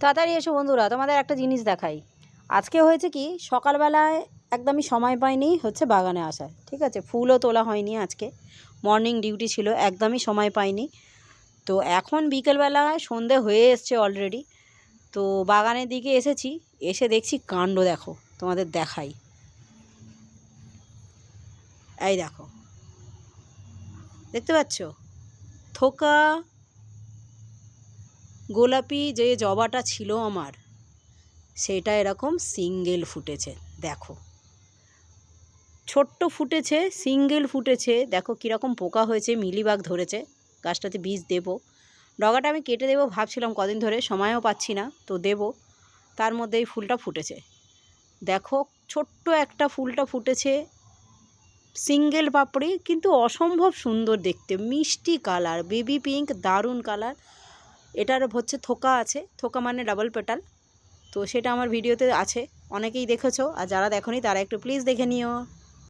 তাড়াতাড়ি এসো বন্ধুরা, তোমাদের একটা জিনিস দেখাই। আজকে হয়েছে কি, সকালবেলায় একদমই সময় পাইনি হচ্ছে বাগানে আসার, ঠিক আছে। ফুলও তোলা হয়নি আজকে, মর্নিং ডিউটি ছিল, একদমই সময় পাইনি। তো এখন বিকেলবেলায় সন্ধে হয়ে এসছে অলরেডি। তো বাগানের দিকে এসেছি, এসে দেখছি কাণ্ড দেখো, তোমাদের দেখাই। এই দেখো, দেখতে পাচ্ছ থোকা গোলাপি যে জবাটা ছিল আমার, সেটা এরকম সিঙ্গেল ফুটেছে। দেখো ছোট্ট ফুটেছে, সিঙ্গেল ফুটেছে, দেখো কীরকম পোকা হয়েছে, মিলিবাগ ধরেছে। গাছটাতে বীজ দেব, ডগাটা আমি কেটে দেবো ভাবছিলাম, কদিন ধরে সময়ও পাচ্ছি না, তো দেব। তার মধ্যে এই ফুলটা ফুটেছে। দেখো ছোট্ট একটা ফুলটা ফুটেছে, সিঙ্গেল পাপড়ি, কিন্তু অসম্ভব সুন্দর দেখতে, মিষ্টি কালার, বেবি পিঙ্ক, দারুণ কালার। এটার হচ্ছে থোকা আছে, থোকা মানে ডাবল পেটাল। তো সেটা আমার ভিডিওতে আছে, অনেকেই দেখেছো, আর যারা দেখোনি তারা একটু প্লিজ দেখে নিও।